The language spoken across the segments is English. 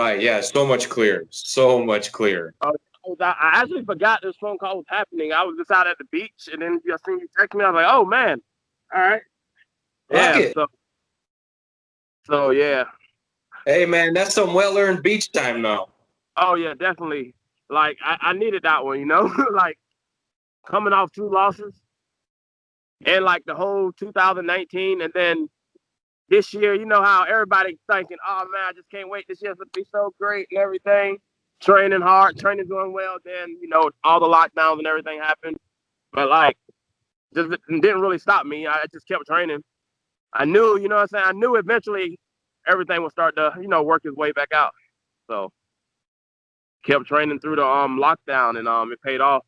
Right. Yeah. So much clearer. So much clearer. I actually forgot this phone call was happening. I was just out at the beach, and then I seen you text me. I was like, "Oh man, all right, Rock yeah." it. So yeah. Hey man, that's some well-earned beach time now. Oh yeah, definitely. Like I needed that one, like coming off 2 losses and like the whole 2019, and then this year, you know how everybody's thinking, "Oh man, I just can't wait. This year's gonna be so great and everything." Training hard, training doing well. Then all the lockdowns and everything happened, but like just didn't really stop me. I just kept training. I knew, what I'm saying. I knew eventually everything would start to, work its way back out. So kept training through the lockdown, and it paid off.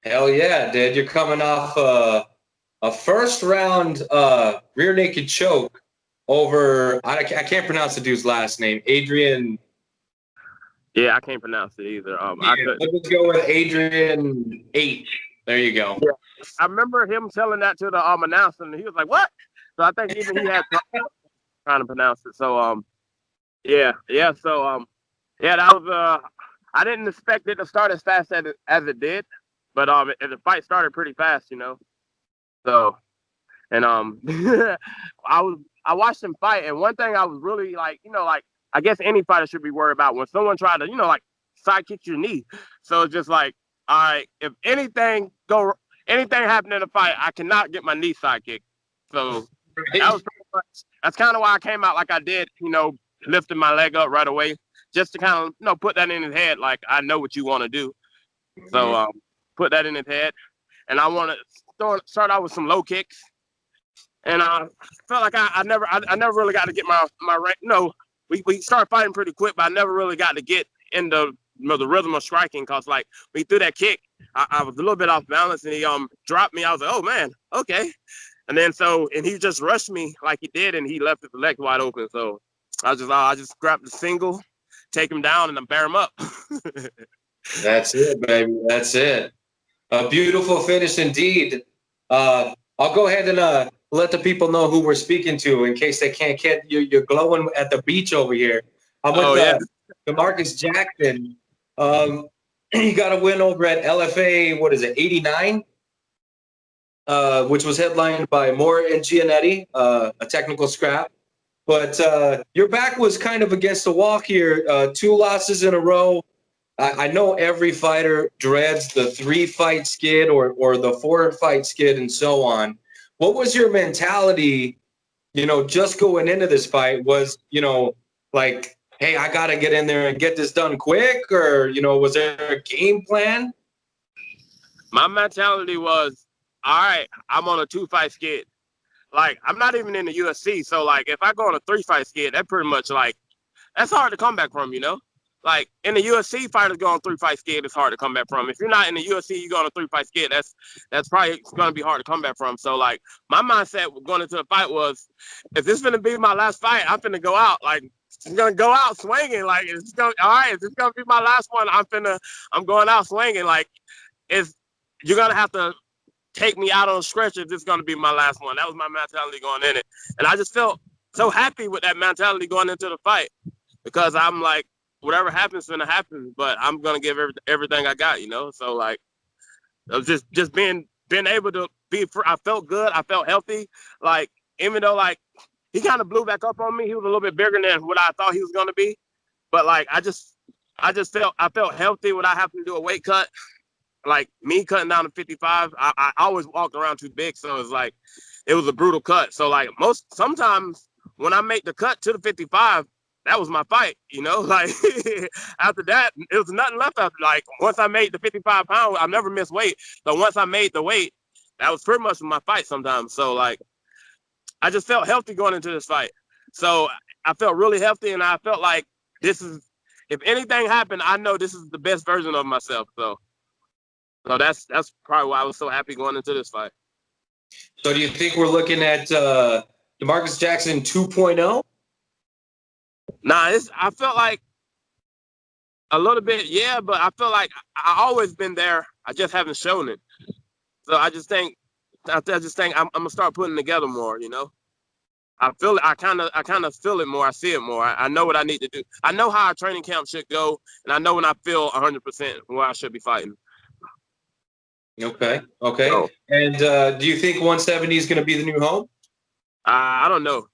Hell yeah, dude! You're coming off a first round rear naked choke over I can't pronounce the dude's last name. Adrian. Yeah, I can't pronounce it either. I couldn't. Let's go with Adrian H. There you go. Yeah. I remember him telling that to the announcer, and he was like, "What?" So I think even he had trying to pronounce it. So yeah. So yeah, that was I didn't expect it to start as fast as it did, but the fight started pretty fast, So and I watched him fight, and one thing I was really like, I guess any fighter should be worried about when someone tried to, like side kick your knee. So it's just like, all right, if anything happened in the fight, I cannot get my knee side kicked. So that's kind of why I came out like I did, lifting my leg up right away, just to kind of, put that in his head, like I know what you want to do. So put that in his head, and I want to start out with some low kicks. And I felt like I never really got to get my rank. We started fighting pretty quick, but I never really got to get in the rhythm of striking, because like when he threw that kick, I was a little bit off balance, and he dropped me. I was like, oh man, okay. And then and he just rushed me like he did, and he left his leg wide open. So I just grabbed the single, take him down, and then bear him up. That's it, baby. That's it. A beautiful finish indeed. I'll go ahead and let the people know who we're speaking to in case they can't get you. You're glowing at the beach over here. I'm with Demarques Jackson. He got a win over at LFA. What is it? 89, which was headlined by Moore and Giannetti, a technical scrap. But your back was kind of against the wall here. 2 losses in a row. I know every fighter dreads the 3-fight skid or the 4-fight skid and so on. What was your mentality, just going into this fight? Was, like, hey, I got to get in there and get this done quick? Or, was there a game plan? My mentality was, all right, I'm on a 2-fight skid. Like, I'm not even in the UFC. So, like, if I go on a 3-fight skid, that pretty much, like, that's hard to come back from, Like, in the UFC, fighters go on 3-fight skid, it's hard to come back from. If you're not in the UFC, you go on a 3-fight skid, that's probably going to be hard to come back from. So, like, my mindset going into the fight was, if this is going to be my last fight, I'm going to go out. Like, I'm going to go out swinging. Like, if this is going to be my last one, I'm going out swinging. Like, you're going to have to take me out on a stretch if this is going to be my last one. That was my mentality going in it. And I just felt so happy with that mentality going into the fight, because I'm like, whatever happens, gonna happen, but I'm gonna give everything I got, So like, I was just being able to be. I felt good. I felt healthy. Like, even though like he kind of blew back up on me, he was a little bit bigger than what I thought he was gonna be. But like, I felt healthy without having to do a weight cut. Like me cutting down to 55, I always walked around too big, so it's like it was a brutal cut. So like sometimes when I make the cut to the 55. That was my fight, like after that, it was nothing left after. Like, once I made the 55 pounds, I never missed weight. So once I made the weight, that was pretty much my fight sometimes. So like, I just felt healthy going into this fight. So I felt really healthy, and I felt like if anything happened, I know this is the best version of myself. So that's probably why I was so happy going into this fight. So do you think we're looking at Demarques Jackson 2.0? Nah, I felt like a little bit, yeah, but I feel like I always been there. I just haven't shown it. So I just think I'm gonna start putting together more, I feel it. I kind of feel it more. I see it more. I know what I need to do. I know how a training camp should go, and I know when I feel 100% where I should be fighting. Okay. Okay. So, And do you think 170 is going to be the new home? I don't know.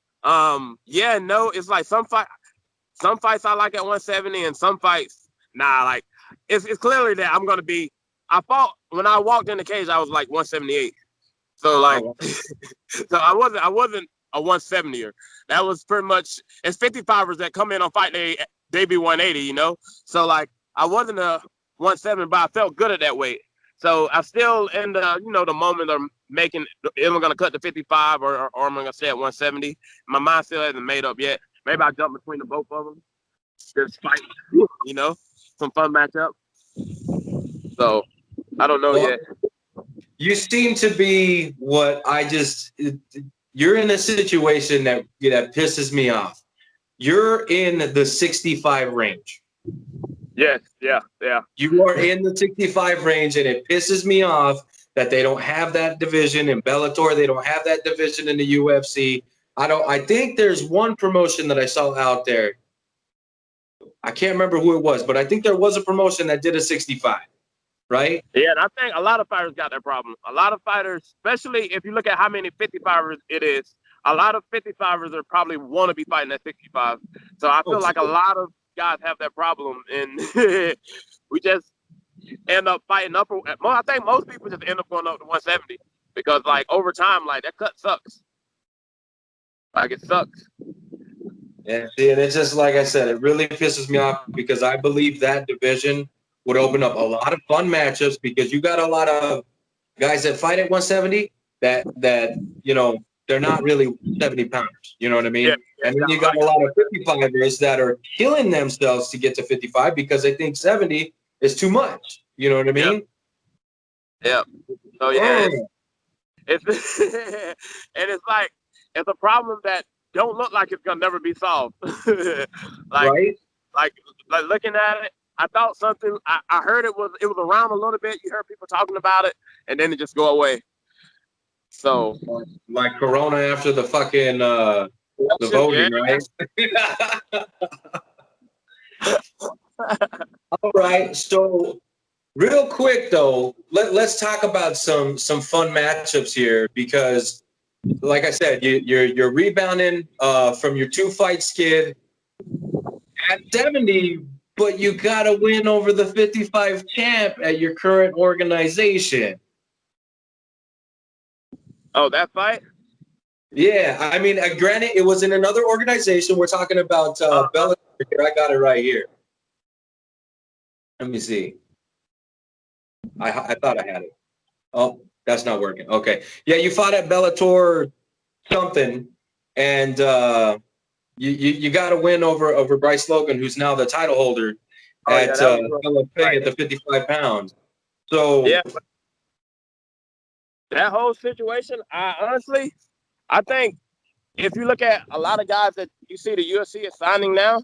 Yeah, no. It's like some fights I like at 170, and some fights nah. Like it's clearly that I'm gonna be. I fought when I walked in the cage. I was like 178. So like, Oh, so I wasn't a 170er. That was pretty much it's 55ers that come in on fight day. They be 180, you know. So like I wasn't a 170, but I felt good at that weight. So I still in the the moment of making. Am I gonna cut to 55 or am I gonna stay at 170? My mind still hasn't made up yet. Maybe I jump between the both of them. Just fight, some fun matchup. So I don't know yet. You seem to be what I just. You're in a situation that pisses me off. You're in the 65 range. Yes, yeah. You are in the 65 range, and it pisses me off that they don't have that division in Bellator. They don't have that division in the UFC. I think there's one promotion that I saw out there. I can't remember who it was, but I think there was a promotion that did a 65, right? Yeah, and I think a lot of fighters got that problem. A lot of fighters, especially if you look at how many 55ers it is, a lot of 55ers are probably want to be fighting at 65. So I feel like a lot of guys have that problem, and we just end up fighting up. I think most people just end up going up to 170 because, like, over time, like that cut sucks. Like it sucks. Yeah, see, and it's just like I said, it really pisses me off because I believe that division would open up a lot of fun matchups because you got a lot of guys that fight at 170 that they're not really 70 pounders. You know what I mean? Yeah, and then you got a lot of 55ers that are killing themselves to get to 55 because they think 70 is too much. You know what I mean? Yeah. So yeah, it's and it's like it's a problem that don't look like it's gonna never be solved. Right? Like looking at it, I thought something. I heard it was around a little bit. You heard people talking about it, and then it just go away. So like Corona after the fucking the voting, right? All right. So real quick though, let's talk about some fun matchups here because like I said, you're rebounding from your 2-fight skid at 70, but you got to win over the 55 champ at your current organization. Oh, that fight? Yeah, I mean, granted, it was in another organization. We're talking about Bellator. I got it right here. Let me see. I thought I had it. Oh, that's not working. Okay. Yeah, you fought at Bellator something, and you got to win over Bryce Logan, who's now the title holder at the 55 pounds. So yeah, that whole situation, I think if you look at a lot of guys that you see the UFC is signing now,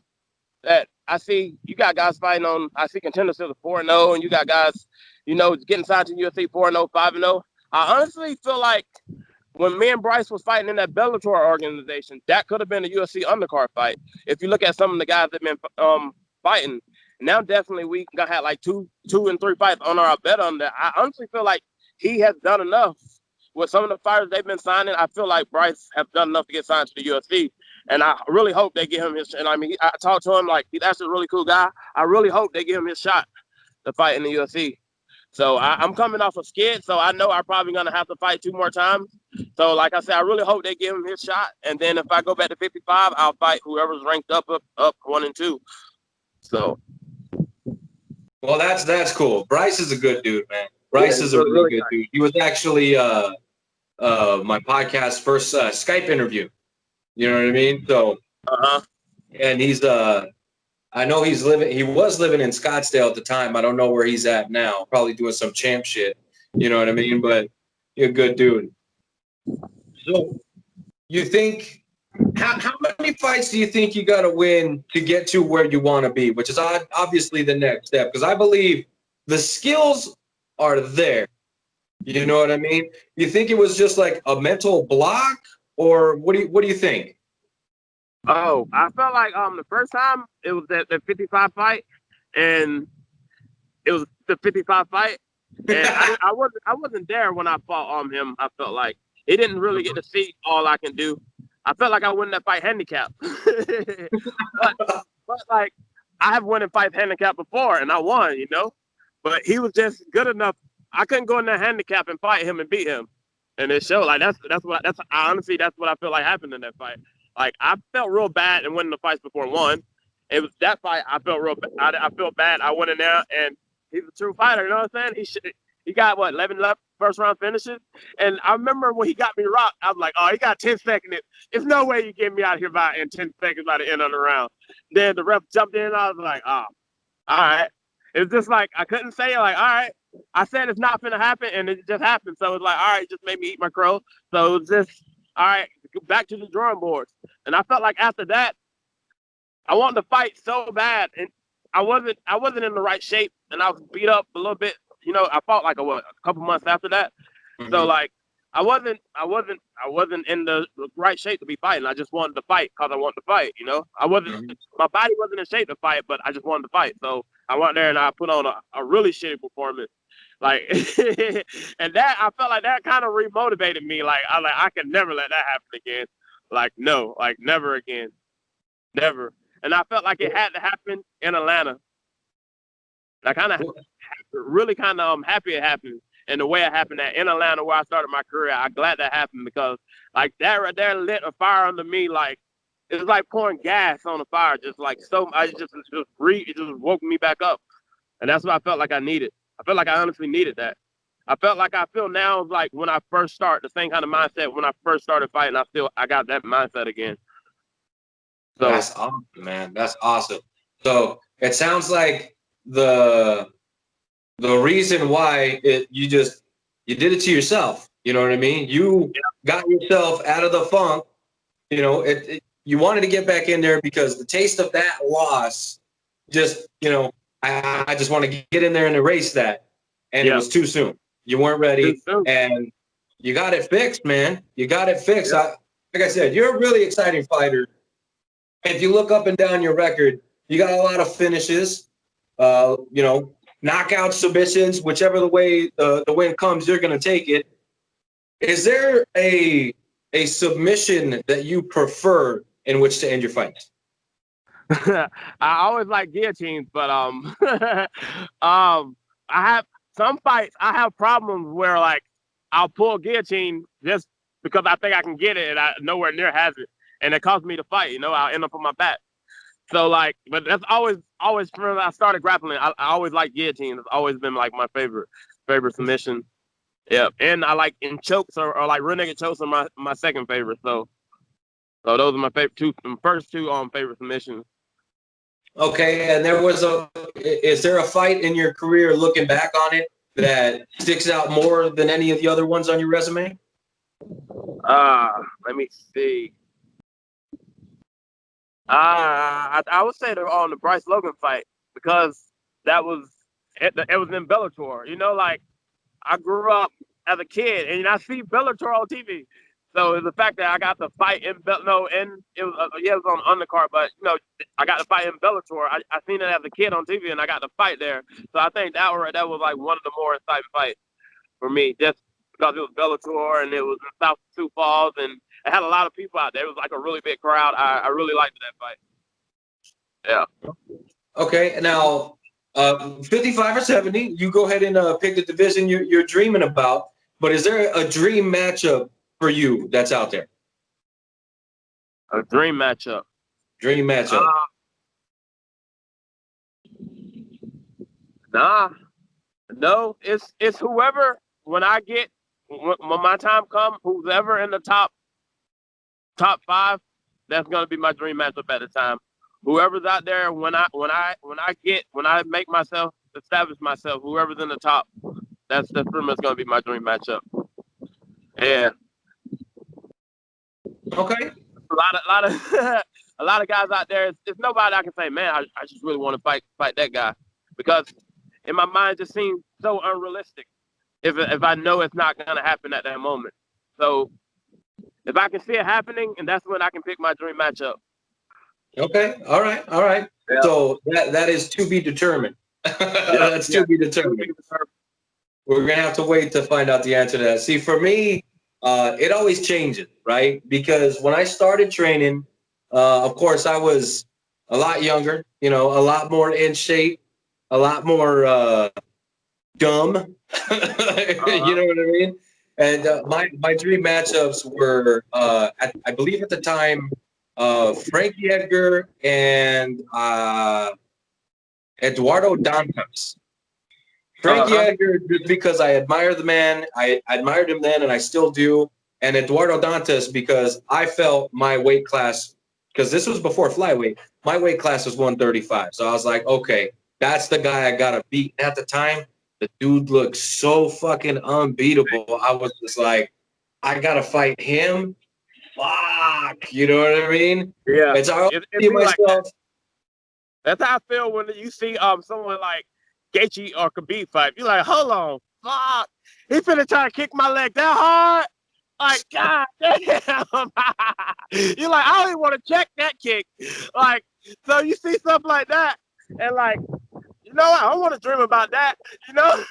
that I see you got guys fighting on. I see contenders still 4-0, and you got guys, getting signed to the UFC 4-0, 5-0. I honestly feel like when me and Bryce was fighting in that Bellator organization, that could have been a UFC undercard fight. If you look at some of the guys that have been fighting, now definitely we got had like two and three fights on our bet on that. I honestly feel like he has done enough with some of the fighters they've been signing. I feel like Bryce has done enough to get signed to the UFC. And I really hope they give him his. And I mean, I talked to him like that's a really cool guy. I really hope they give him his shot to fight in the UFC. So I'm coming off a skid, so I know I'm probably gonna have to fight 2 more times. So like I said, I really hope they give him his shot. And then if I go back to 55, I'll fight whoever's ranked up 1 and 2. So. Well, that's cool. Bryce is a good dude, man. Bryce is a really good dude. He was actually my podcast's first Skype interview. You know what I mean? So, and he's I know he was living in Scottsdale at the time. I don't know where he's at now. Probably doing some champ shit. You know what I mean? But you're a good dude. So, you think how many fights do you think you got to win to get to where you want to be? Which is obviously the next step, because I believe the skills are there. You know what I mean? You think it was just like a mental block, or what do you think? Oh, I felt like the first time it was that 55 fight, and it was the 55 fight, and I wasn't there when I fought him. I felt like he didn't really get to see all I can do. I felt like I won that fight handicap, but like I have won in fights handicap before, and I won, But he was just good enough. I couldn't go in that handicap and fight him and beat him, and it showed. Like that's honestly that's what I feel like happened in that fight. Like I felt real bad in winning the fights before one. It was that fight I felt real. I felt bad. I went in there and he's a true fighter. You know what I'm saying? He got 11 left first round finishes. And I remember when he got me rocked, I was like, oh, he got 10 seconds. There's no way you get me out of here in 10 seconds by the end of the round. Then the ref jumped in. I was like, oh, all right. It's just like I couldn't say it. Like, all right. I said it's not gonna happen, and it just happened. So it's like, all right, just made me eat my crow. So it's just all right. Back to the drawing boards. And I felt like after that, I wanted to fight so bad, and I wasn't in the right shape, and I was beat up a little bit. I fought like a couple months after that. Mm-hmm. So like I wasn't in the right shape to be fighting. I just wanted to fight because I wanted to fight. I wasn't. Mm-hmm. My body wasn't in shape to fight, but I just wanted to fight. So I went there and I put on a really shitty performance. Like, and that I felt like that kind of remotivated me. Like I can never let that happen again. Like no, like never again, never. And I felt like it had to happen in Atlanta. I kind of really happy it happened and the way it happened in Atlanta where I started my career. I'm glad that happened because like that right there lit a fire under me. Like it was like pouring gas on a fire. Just like it just woke me back up. And that's what I felt like I needed. I felt like I honestly needed that. I felt like I feel now like when I first start the same kind of mindset when I first started fighting. I got that mindset again. So that's awesome, man. That's awesome. So it sounds like the reason why you did it to yourself. You know what I mean? You got yourself out of the funk. You wanted to get back in there because the taste of that loss just, I just want to get in there and erase that. And it was too soon. You weren't ready. And you got it fixed, man. You got it fixed. Yeah. Like I said, you're a really exciting fighter. If you look up and down your record, you got a lot of finishes, knockout submissions, whichever the way the win comes, you're going to take it. Is there a submission that you prefer in which to end your fight? I always like guillotines, but I have some fights. I have problems where like I'll pull a guillotine just because I think I can get it, and I nowhere near has it. And it caused me to fight, I'll end up on my back. So like, but that's always from I started grappling. I always like guillotine. It's always been like my favorite submission. Yeah, and I like in chokes or like rear naked chokes are my second favorite. So those are my first two favorite submissions. Okay, and is there a fight in your career looking back on it that sticks out more than any of the other ones on your resume? Let me see. I would say they're on the Bryce Logan fight because it was in Bellator. Like I grew up as a kid and I see Bellator on TV. So it's the fact that I got to fight in and it was on undercard, but I got to fight in Bellator. I seen it as a kid on TV and I got to fight there. So I think that was like one of the more exciting fights for me, just because it was Bellator and it was in South Sioux Falls and it had a lot of people out there. It was like a really big crowd. I really liked that fight. Yeah. Okay, now 55 or 70, you go ahead and pick the division you're dreaming about. But is there a dream matchup for you that's out there? A dream matchup. Dream matchup. No, it's whoever. When my time comes, who's ever in the top 5, that's gonna be my dream matchup at the time. Whoever's out there, when I make myself establish myself, whoever's in the top, that's pretty much gonna be my dream matchup. Yeah. Okay. A lot of guys out there. There's nobody I can say, man, I just really want to fight that guy, because in my mind it just seems so unrealistic. If I know it's not gonna happen at that moment, so if I can see it happening, and that's when I can pick my dream matchup. Okay. All right. All right. Yeah. So that is to be determined. That's to be determined. We're gonna have to wait to find out the answer to that. See, for me, it always changes, right? Because when I started training, of course, I was a lot younger. You know, a lot more in shape, a lot more dumb. You know what I mean? And my dream matchups were, I believe at the time, Frankie Edgar and Eduardo Dantas. Frankie Edgar, just because I admire the man, I admired him then, and I still do. And Eduardo Dantas, because I felt my weight class, because this was before flyweight, my weight class was 135. So I was like, okay, that's the guy I gotta beat. At the time, the dude looked so fucking unbeatable. I was just like, I gotta fight him. Fuck, you know what I mean? Yeah. And so I It see be like that. myself. That's how I feel when you see someone like Gaethje or Khabib fight. You're like, hold on, fuck, he finna try to kick my leg that hard. Like, god damn. You're like, I don't even want to check that kick. Like, so you see stuff like that, and like, you know what? I don't want to dream about that. You know,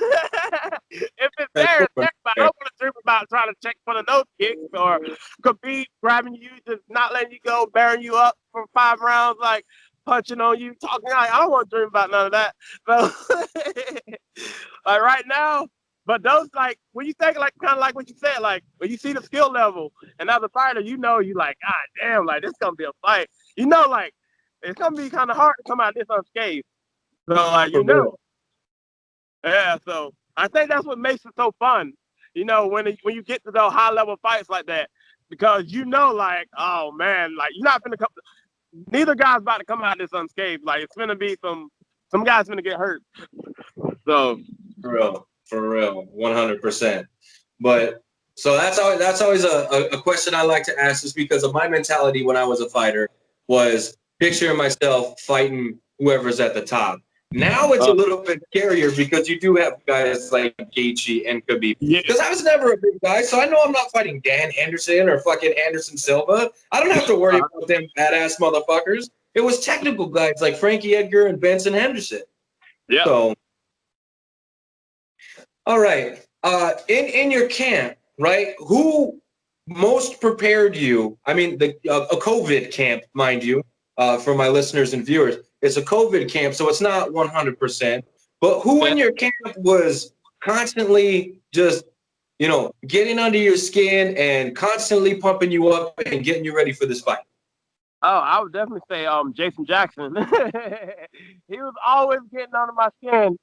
if it's there, it's there. But I don't want to dream about trying to check for the nose kicks or Khabib grabbing you, just not letting you go, bearing you up for 5 rounds, like punching on you, talking. Like, I don't want to dream about none of that. So, like right now, but those like when you think like kind of like what you said, like when you see the skill level, and as a fighter, you know, you like, god damn, like this gonna be a fight. You know, like it's gonna be kind of hard to come out this unscathed. So like you know, yeah. So I think that's what makes it so fun. You know, when you get to those high level fights like that, because you know, like, oh man, like you're not gonna come. Neither guy's about to come out this unscathed. Like it's gonna be some guys gonna get hurt. So For real, 100%. But so that's always a question I like to ask, just because of my mentality when I was a fighter was picturing myself fighting whoever's at the top. Now it's a little bit scarier because you do have guys like Gaethje and Khabib. Because I was never a big guy, so I know I'm not fighting Dan Henderson or fucking Anderson Silva. I don't have to worry about them badass motherfuckers. It was technical guys like Frankie Edgar and Benson Henderson. yeah. So, all right. In your camp, right? Who most prepared you? I mean, a COVID camp, mind you, for my listeners and viewers. It's a COVID camp, so it's not 100%. But who in your camp was constantly just, you know, getting under your skin and constantly pumping you up and getting you ready for this fight? Oh, I would definitely say Jason Jackson. He was always getting under my skin.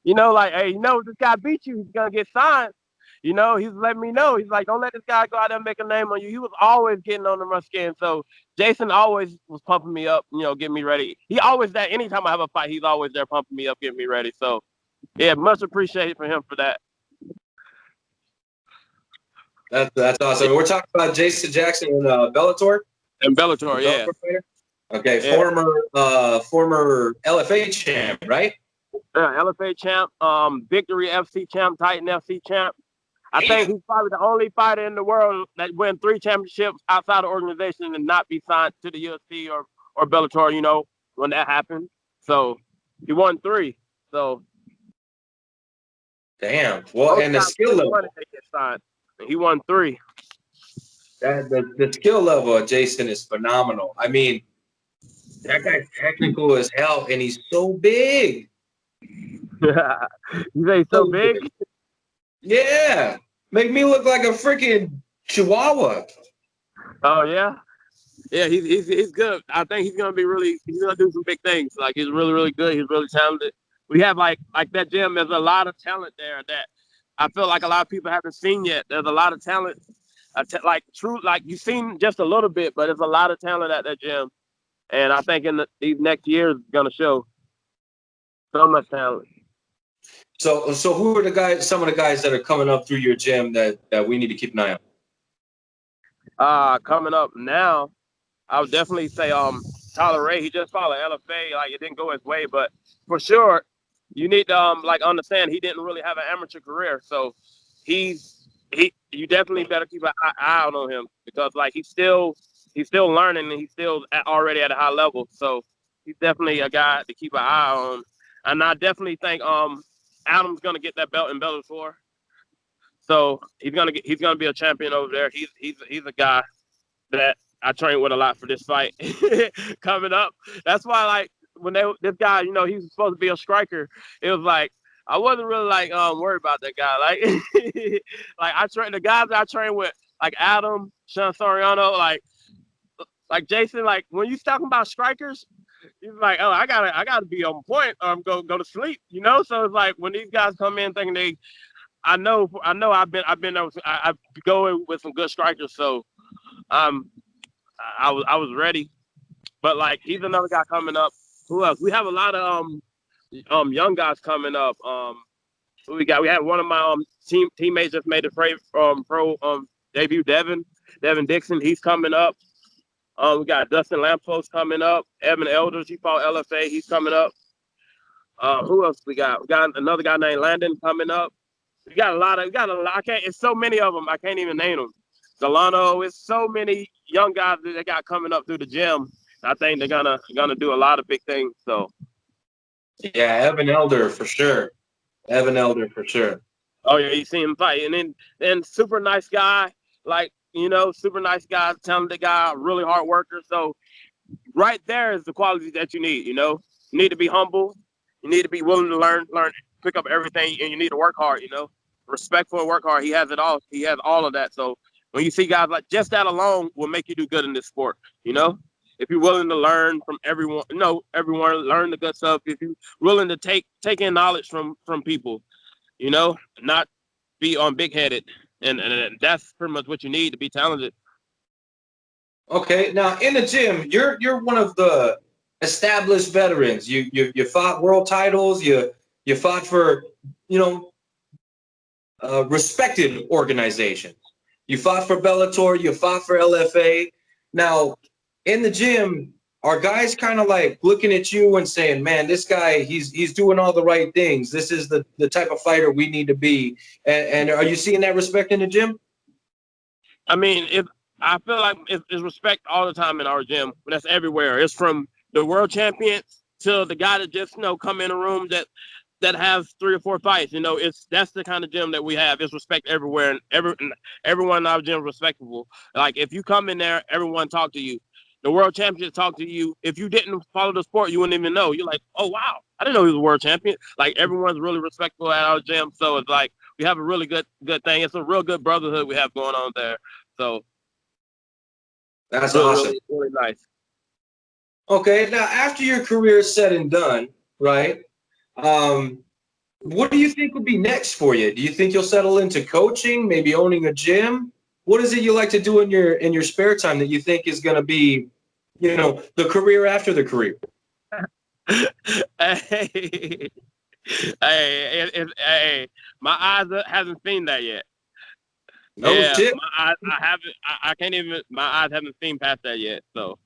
You know, like, hey, you know, if this guy beat you, he's gonna get signed. You know, he's letting me know. He's like, don't let this guy go out there and make a name on you. He was always getting under my skin. So Jason always was pumping me up, you know, getting me ready. He always that anytime I have a fight, he's always there pumping me up, getting me ready. So yeah, much appreciated for him for that. That's awesome. We're talking about Jason Jackson in Bellator. And Bellator, yeah. Okay, yeah. former LFA champ, right? LFA champ, Victory FC champ, Titan FC champ. I think he's probably the only fighter in the world that win 3 championships outside the organization and not be signed to the UFC or Bellator, you know, when that happened. So he won 3. So damn. Well, and the skill level. He won 3. The skill level of Jason is phenomenal. I mean, that guy's technical as hell, and he's so big. You say he's so big? Yeah. Make me look like a freaking chihuahua. Oh, yeah? Yeah, he's good. I think he's gonna do some big things. Like he's really, really good. He's really talented. We have like that gym, there's a lot of talent there that I feel like a lot of people haven't seen yet. There's a lot of talent. Like you've seen just a little bit, but there's a lot of talent at that gym. And I think in these next years it's gonna show so much talent. So who are some of the guys that are coming up through your gym that we need to keep an eye on? Coming up now, I would definitely say Tyler Ray. He just followed LFA, like it didn't go his way, but for sure you need to like understand he didn't really have an amateur career. So you definitely better keep an eye out on him because like he's still he's still learning, and he's still already at a high level. So he's definitely a guy to keep an eye on. And I definitely think Adam's gonna get that belt in Bellator. So he's gonna be a champion over there. He's a guy that I train with a lot for this fight coming up. That's why, like, when this guy, you know, he's supposed to be a striker, it was like I wasn't really like worried about that guy. Like, like I train the guys that I train with, like Adam, Sean Soriano, like Jason. Like when you talking about strikers, he's like, oh, I gotta be on point or I'm go to sleep, you know. So it's like when these guys come in thinking I know I've been I go with some good strikers, so I was ready. But like he's another guy coming up. Who else? We have a lot of young guys coming up. Who we got? We had one of my teammates just made a pro debut, Devin Dixon. He's coming up. We got Dustin Lampos coming up. Evan Elders, he fought LFA. He's coming up. Who else we got? We got another guy named Landon coming up. We got a lot. I can't. It's so many of them. I can't even name them. Delano. It's so many young guys that they got coming up through the gym. I think they're gonna do a lot of big things. So. Yeah, Evan Elder for sure. Oh yeah, you see him fight, and then super nice guy, like super nice guy, talented guy, really hard worker. So right there is the qualities that you need. You need to be humble, you need to be willing to learn, pick up everything, and you need to work hard. Respectful and work hard. He has it all. He has all of that. So when you see guys like just that alone will make you do good in this sport. If you're willing to learn from everyone, learn the good stuff. If you're willing to take in knowledge from people, not be big-headed, and that's pretty much what you need to be talented. Okay, now in the gym, you're one of the established veterans. You fought world titles. You fought for respected organizations. You fought for Bellator. You fought for LFA. Now in the gym, are guys kind of like looking at you and saying, "Man, this guy, he's doing all the right things. This is the type of fighter we need to be." And are you seeing that respect in the gym? I mean, I feel like it's respect all the time in our gym. That's everywhere. It's from the world champions to the guy that just come in a room that has 3 or 4 fights. That's the kind of gym that we have. It's respect everywhere, and everyone in our gym is respectable. Like if you come in there, everyone talk to you. The world champions talk to you. If you didn't follow the sport, you wouldn't even know. You're like, oh wow, I didn't know he was a world champion. Like everyone's really respectful at our gym, so it's like we have a really good thing. It's a real good brotherhood we have going on there. So that's awesome. Really, really nice. Okay, now after your career is said and done, right? What do you think would be next for you? Do you think you'll settle into coaching, maybe owning a gym? What is it you like to do in your spare time that you think is going to be, the career after the career? Hey, my eyes haven't seen that yet. No shit. My eyes, I can't even. My eyes haven't seen past that yet. So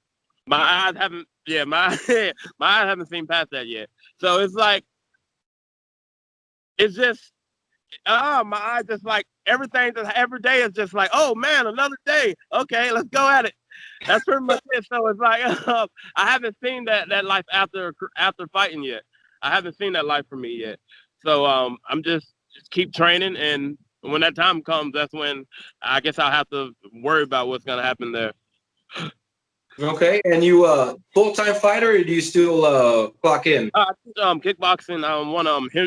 my eyes haven't. Yeah, my eyes haven't seen past that yet. So it's like, it's just. My eyes just like everything. Every day is just like, oh man, another day. Okay, let's go at it. That's pretty much it. So it's like I haven't seen that life after fighting yet. I haven't seen that life for me yet. So I'm just keep training, and when that time comes, that's when I guess I'll have to worry about what's gonna happen there. Okay, and you full-time fighter, or do you still clock in? Kickboxing. I'm one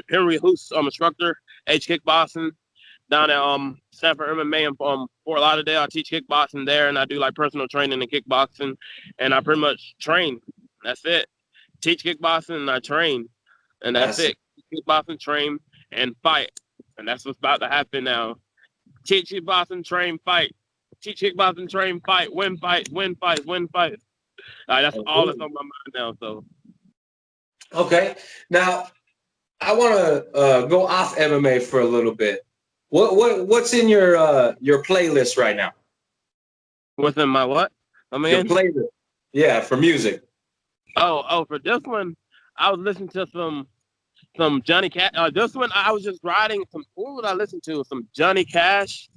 Henry Hoos instructor, HKick down at Sanford MMA in Fort Lauderdale. I teach kickboxing there, and I do like personal training in kickboxing, and I pretty much train. That's it. Teach kickboxing and I train, and that's it. Kickboxing, train, and fight, and that's what's about to happen now. Teach kickboxing, train, fight. Teach kickboxing, train, fight, win fight, win fight, win fight. That's all that's on my mind now. So. Okay, now I want to go off MMA for a little bit. What's in your playlist right now? What's in my what? Your playlist. Yeah, for music. Oh, for this one, I was listening to some Johnny Cash. This one, I was just riding some. What would I listen to? Some Johnny Cash.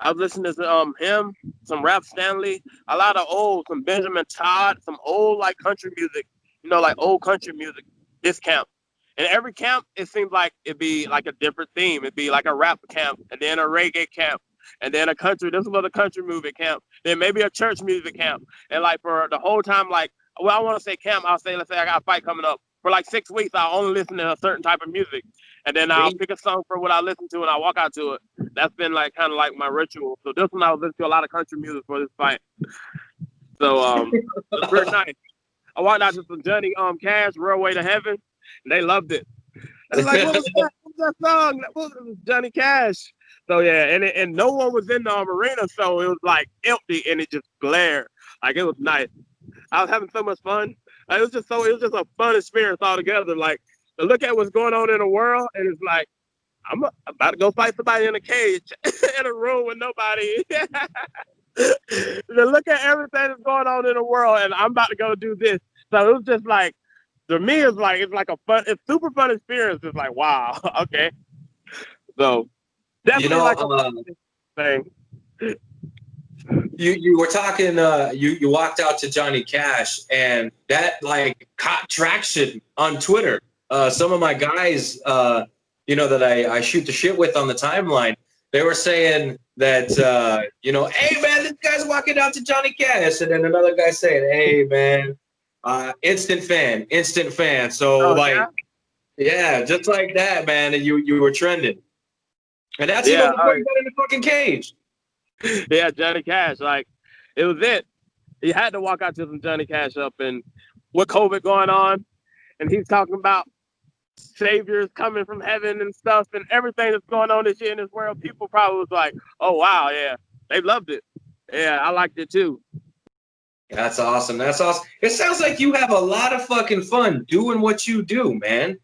I was listening to him, some Rap Stanley, a lot of some Benjamin Todd, some old like country music, like old country music. This camp, and every camp it seems like it'd be like a different theme. It'd be like a rap camp, and then a reggae camp, and then a country. This was a country music camp, then maybe a church music camp, and like for the whole time, like well, I want to say camp. I'll say let's say I got a fight coming up. For like 6 weeks, I'll only listen to a certain type of music. And then I'll pick a song for what I listen to and I'll walk out to it. That's been like kind of like my ritual. So this one I was listening to a lot of country music for this fight. So it's pretty nice. I walked out to some Johnny Cash, Railway to Heaven, and they loved it. It's like, what was that? What was that song? What was Johnny Cash? So yeah, and no one was in the arena, so it was like empty and it just glared. Like it was nice. I was having so much fun. It was just a fun experience altogether. Like to look at what's going on in the world, and it's like I'm about to go fight somebody in a cage in a room with nobody. To look at everything that's going on in the world, and I'm about to go do this. So it was just like, to me, it's super fun experience. It's like, wow, okay. So definitely like a thing. You were talking. You walked out to Johnny Cash, and that like caught traction on Twitter. Some of my guys, that I shoot the shit with on the timeline, they were saying that, hey man, this guy's walking out to Johnny Cash, and then another guy saying, hey man, instant fan. So yeah, just like that, man, and you were trending, and that's even before you got in the fucking cage. Yeah, Johnny Cash, like it was it. He had to walk out to some Johnny Cash up, and with COVID going on, and he's talking about saviors coming from heaven and stuff, and everything that's going on this year in this world. People probably was like, "Oh wow, yeah, they loved it. Yeah, I liked it too." That's awesome. That's awesome. It sounds like you have a lot of fucking fun doing what you do, man.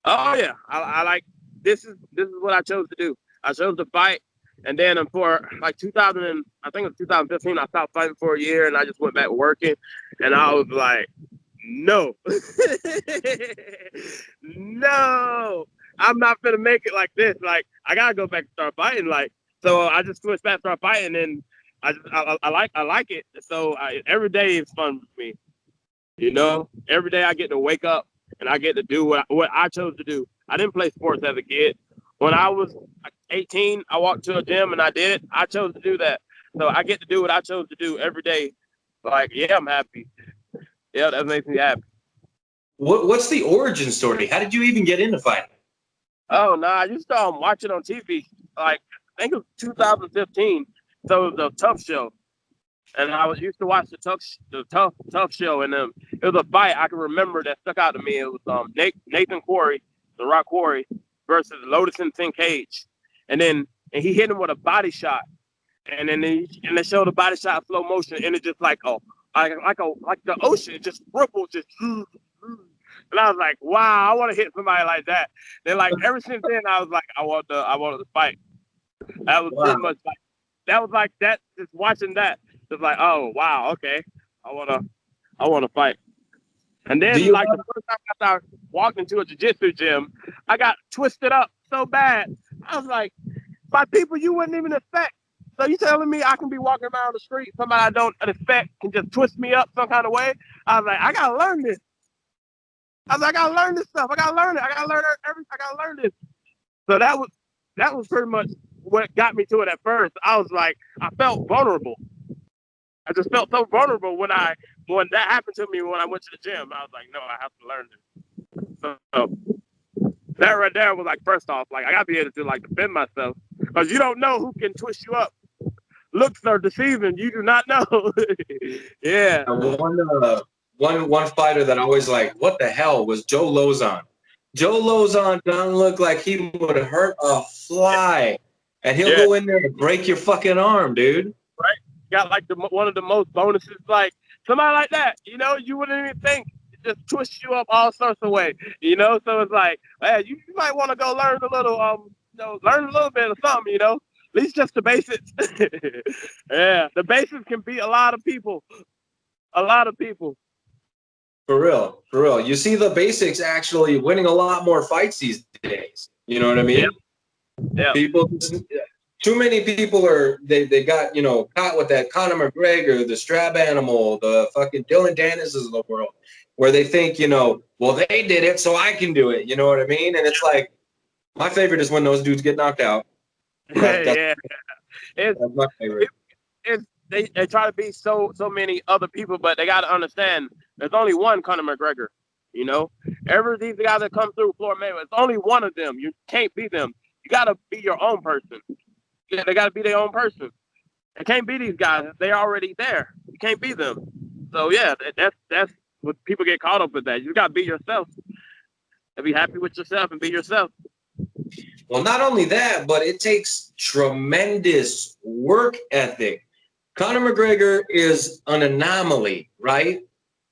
Oh yeah, I like this is what I chose to do. I chose to fight. And then for like 2000, I think it was 2015, I stopped fighting for a year and I just went back working. And I was like, no, no, I'm not gonna make it like this. Like I gotta go back and start fighting. Like so, I just switched back, start fighting, and I like it. So every day is fun for me. Every day I get to wake up and I get to do what I chose to do. I didn't play sports as a kid. When I was 18, I walked to a gym and I did it. I chose to do that. So I get to do what I chose to do every day. Like, yeah, I'm happy. Yeah, that makes me happy. What's the origin story? How did you even get into fighting? Oh, no, I used to watch it on TV. Like, I think it was 2015. So it was a Tough Show. And I used to watch the Tough Show. And it was a fight I can remember that stuck out to me. It was Nathan Quarry, the Rock Quarry, versus Lotus and Tin Cage, and he hit him with a body shot, and then they showed the body shot in slow motion, and it just like the ocean, just ripples, and I was like, wow, I want to hit somebody like that. Then like ever since then, I was like, I wanted to fight. That was pretty much like that was like that. Just watching that, it's like, oh wow, okay, I wanna fight. And then, the first time after I walked into a jiu-jitsu gym, I got twisted up so bad. I was like, by people you wouldn't even expect. So you telling me I can be walking around the street, somebody I don't expect can just twist me up some kind of way? I was like, I got to learn this. I was like, I got to learn this stuff. I got to learn it. I got to learn everything. I got to learn this. So that was pretty much what got me to it at first. I was like, I felt vulnerable. I just felt so vulnerable when that happened to me when I went to the gym. I was like, no, I have to learn this. So that right there was like, first off, like I gotta be able to like defend myself because you don't know who can twist you up. Looks are deceiving. You do not know. Yeah. One fighter that I was like, what the hell, was Joe Lozon. Joe Lozon doesn't look like he would hurt a fly, and he'll go in there and break your fucking arm, dude. Right. Got like one of the most bonuses, like somebody like that, you wouldn't even think, it just twist you up all sorts of ways, so it's like, hey, you might want to go learn a little bit of something, at least just the basics. Yeah, the basics can beat a lot of people. For real. You see the basics actually winning a lot more fights these days. You know what I mean? Yeah. People too many people they got, caught with that Conor McGregor, the Strab Animal, the fucking Dylan Dennis's of the world, where they think, well, they did it, so I can do it. You know what I mean? And it's like, my favorite is when those dudes get knocked out. Yeah. That's my favorite. They try to be so many other people, but they got to understand there's only one Conor McGregor. Every these guys that come through Floyd Mayweather, it's only one of them. You can't be them. You got to be your own person. Yeah, they got to be their own person. They can't be these guys. They're already there. You can't be them. So yeah, that's what people get caught up with. That you got to be yourself. And be happy with yourself and be yourself. Well, not only that, but it takes tremendous work ethic. Conor McGregor is an anomaly, right?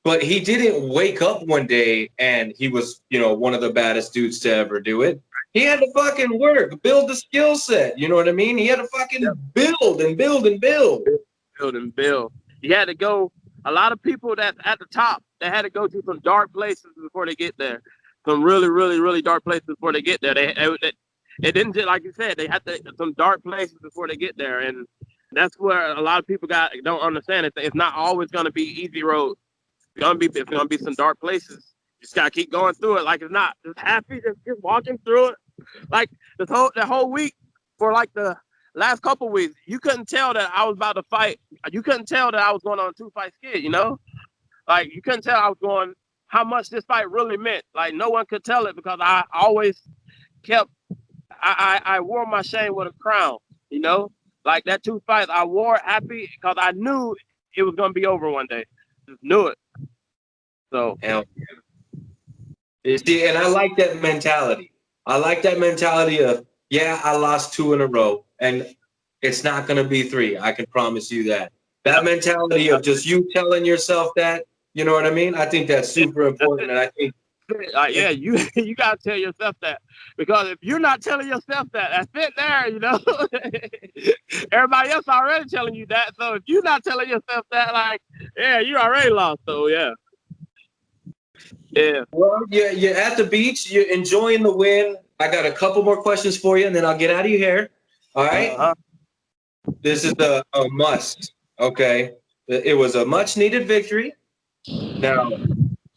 But he didn't wake up one day and he was, one of the baddest dudes to ever do it. He had to fucking work, build the skill set. You know what I mean? He had to fucking build and build and build. Build and build. He had to go. A lot of people that's at the top, they had to go to some dark places before they get there. Some really, really, really dark places before they get there. It didn't just, like you said, they had to some dark places before they get there. And that's where a lot of people don't understand it. It's not always going to be easy road. It's gonna be some dark places. You just gotta keep going through it. Like it's not just happy, just walking through it. Like the whole week for like the last couple of weeks, you couldn't tell that I was about to fight. You couldn't tell that I was going on a 2-fight skid. Like you couldn't tell I was going how much this fight really meant. Like no one could tell it because I always kept. I wore my shame with a crown. Like that 2 fights, I wore it happy because I knew it was gonna be over one day. Just knew it. So, you see, and I like that mentality. I like that mentality of, yeah, I lost 2 in a row, and it's not going to be 3. I can promise you that. That mentality of just you telling yourself that, you know what I mean? I think that's super important, and I think. Yeah, you gotta tell yourself that because if you're not telling yourself that, that's it there. Everybody else already telling you that. So if you're not telling yourself that, like, yeah, you already lost. So yeah. Well, you're at the beach. You're enjoying the win. I got a couple more questions for you, and then I'll get out of your hair. All right. This is a must. Okay. It was a much needed victory. Now,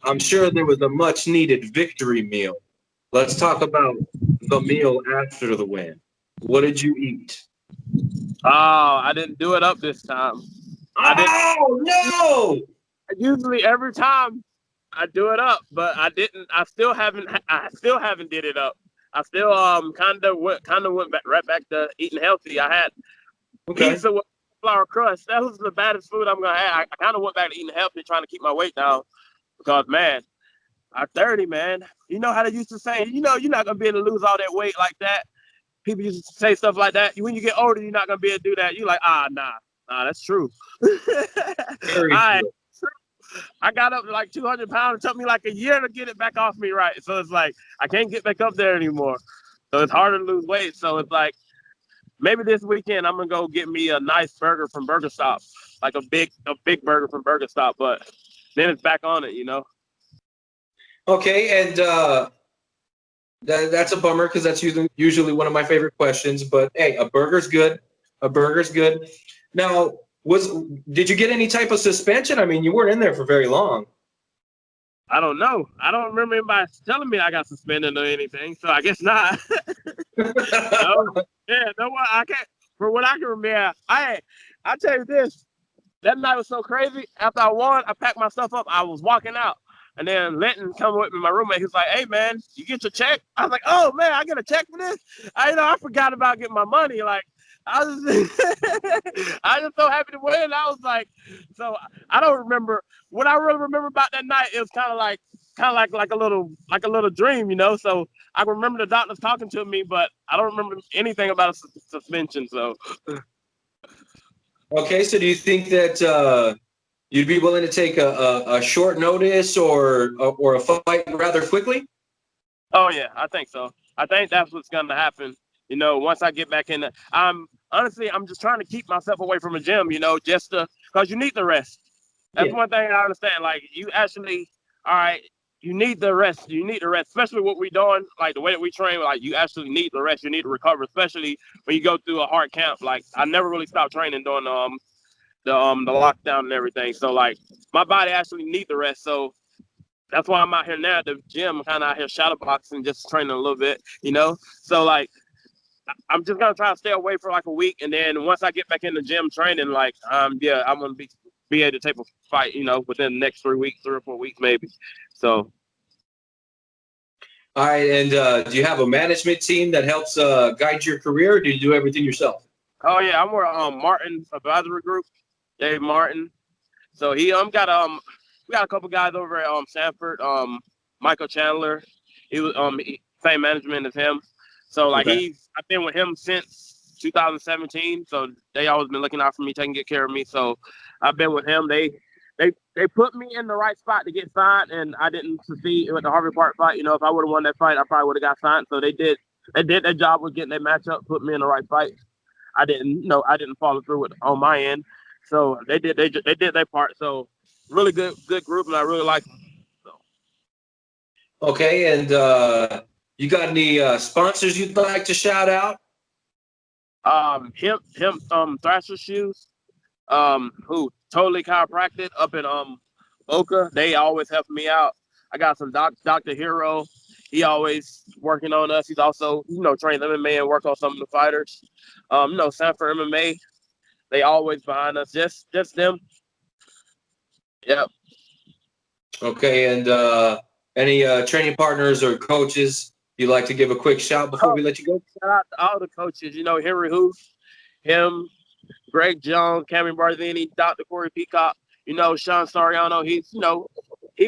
I'm sure there was a much needed victory meal. Let's talk about the meal after the win. What did you eat? Oh, I didn't do it up this time. Oh, no! Usually every time I do it up, but I didn't. I still haven't did it up. I still kind of went right back to eating healthy. I had pizza with flour crust. That was the baddest food I'm gonna have. I kind of went back to eating healthy, trying to keep my weight down. Because, man, I'm 30, man. You know how they used to say, you're not going to be able to lose all that weight like that. People used to say stuff like that. When you get older, you're not going to be able to do that. You're like, nah, that's true. I got up to like 200 pounds. It took me like a year to get it back off me right. So it's like, I can't get back up there anymore. So it's harder to lose weight. So it's like, maybe this weekend I'm going to go get me a nice burger from Burger Stop. Like a big burger from Burger Stop. But then it's back on it, Okay, and that's a bummer because that's usually one of my favorite questions. But hey, a burger's good. A burger's good. Now, did you get any type of suspension? I mean, you weren't in there for very long. I don't know. I don't remember anybody telling me I got suspended or anything, so I guess not. No, I can't. For what I can remember, I tell you this. That night was so crazy. After I won, I packed my stuff up. I was walking out. And then Linton come with me, my roommate. He was like, hey, man, you get your check? I was like, oh, man, I get a check for this? I forgot about getting my money. Like, I was so happy to win. I was like, so I don't remember. What I really remember about that night, it was kind of like a little dream, So I remember the doctors talking to me, but I don't remember anything about a suspension, so. Okay, so do you think that you'd be willing to take a short notice or a fight rather quickly? Oh yeah, I think so. I think that's what's going to happen. Once I get back in, I'm just trying to keep myself away from the gym. Just because you need the rest. That's one thing I understand. Like you actually, all right, you need the rest. You need the rest, especially what we're doing, like the way that we train. Like you actually need the rest. You need to recover, especially when you go through a hard camp. Like I never really stopped training during the lockdown and everything. So like my body actually need the rest. So that's why I'm out here now at the gym, kind of out here shadow boxing, just training a little bit, you know. So like I'm just gonna try to stay away for like a week, and then once I get back in the gym training, like yeah, I'm gonna be able to take a fight, you know, within the next 3 weeks, 3 or 4 weeks maybe. So. All right, and do you have a management team that helps guide your career, or do you do everything yourself? Oh yeah, I'm with Martin's advisory group, Dave Martin. So he we got a couple guys over at Sanford, Michael Chandler. He was same management as him. So like Okay. I've been with him since 2017. So they always been looking out for me, taking good care of me. So I've been with him. They put me in the right spot to get signed, and I didn't succeed with the Harvey Park fight. You know, if I would have won that fight, I probably would have got signed. So they did their job with getting their matchup, put me in the right fight. I didn't follow through with on my end. So they did their part. So really good group, and I really like them. So. Okay, and you got any sponsors you'd like to shout out? Him, Thrasher Shoes, who totally chiropractic up in Boca. They always help me out. I got some Dr. Hero. He always working on us. He's also, trained MMA and work on some of the fighters. Sanford MMA. They always behind us. Just them. Yep. Okay, and any training partners or coaches you'd like to give a quick shout before we let you go? Shout out to all the coaches. Henry Hoof, him, Greg Jones, Cameron Barzini, Dr. Corey Peacock. Sean Soriano. He's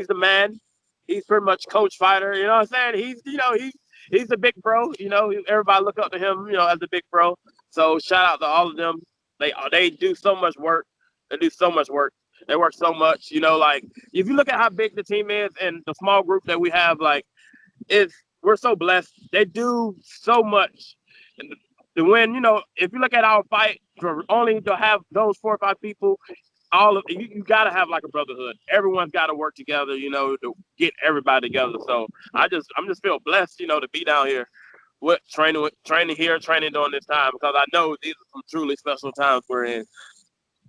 the man. He's pretty much coach fighter. You know what I'm saying? He's the big bro. Everybody look up to him. As the big bro. So shout out to all of them. They do so much work. They do so much work. They work so much. Like if you look at how big the team is and the small group that we have, like we're so blessed. They do so much. And to win, if you look at our fight, for only to have those 4 or 5 people, you gotta have like a brotherhood. Everyone's got to work together, to get everybody together. So I'm just feel blessed, to be down here with training during this time, because I know these are some truly special times we're in.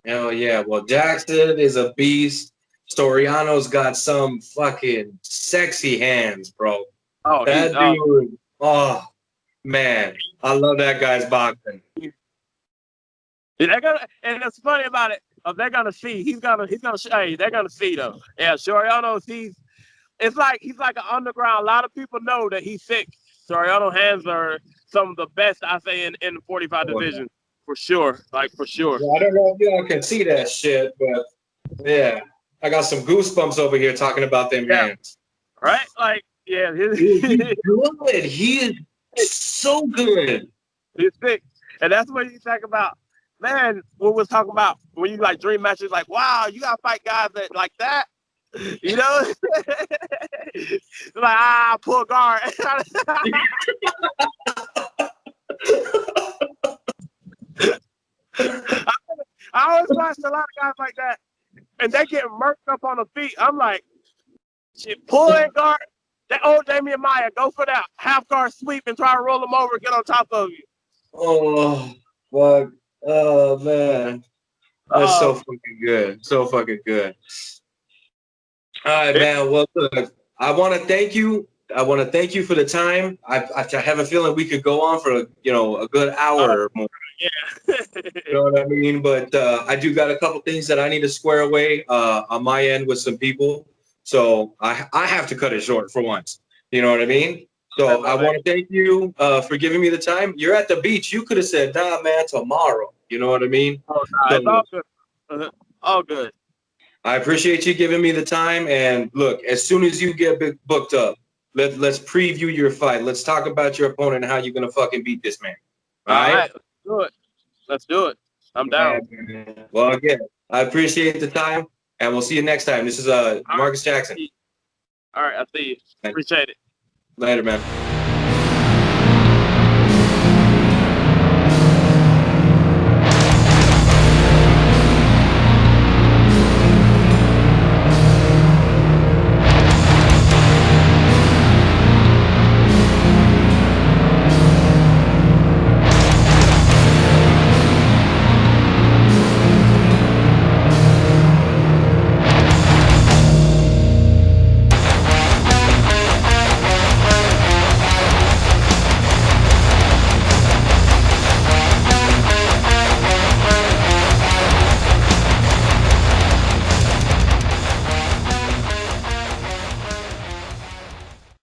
Hell yeah. Well, Jackson is a beast. Soriano's got some fucking sexy hands, bro. Oh, that dude. Oh man, I love that guy's boxing. And it's funny about it. They're gonna see. They're gonna see though. Yeah, Soriano. It's like he's like an underground. A lot of people know that he's sick. Soriano hands are some of the best, I say, in the 45 division. For sure. Like, for sure. Well, I don't know if y'all can see that shit, but yeah. I got some goosebumps over here talking about them hands. Right? Like, yeah. He's good. He is so good. He's sick. And that's what you talk about. Man, what was talking about when you like dream matches, like, wow, you gotta fight guys that like that. Like, pull guard. I always watch a lot of guys like that, and they get murked up on the feet. I'm like, shit, pull that guard. That old Damian Maya, go for that half guard sweep and try to roll them over and get on top of you. Oh, fuck. Oh, man. That's so fucking good. So fucking good. All right, man. Well, look, I want to thank you. I want to thank you for the time. I have a feeling we could go on for a good hour or more. Yeah. You know what I mean? But I do got a couple things that I need to square away on my end with some people. So I have to cut it short for once. You know what I mean? So I want to thank you for giving me the time. You're at the beach. You could have said, nah, man, tomorrow. You know what I mean? Oh, nah, it's all good. All good. I appreciate you giving me the time. And look, as soon as you get booked up, let's preview your fight. Let's talk about your opponent and how you're going to fucking beat this man. All right? Let's do it. Let's do it. I'm down. Well, again, I appreciate the time, and we'll see you next time. This is Demarques Jackson. All right, I see you. Appreciate it. Later, man.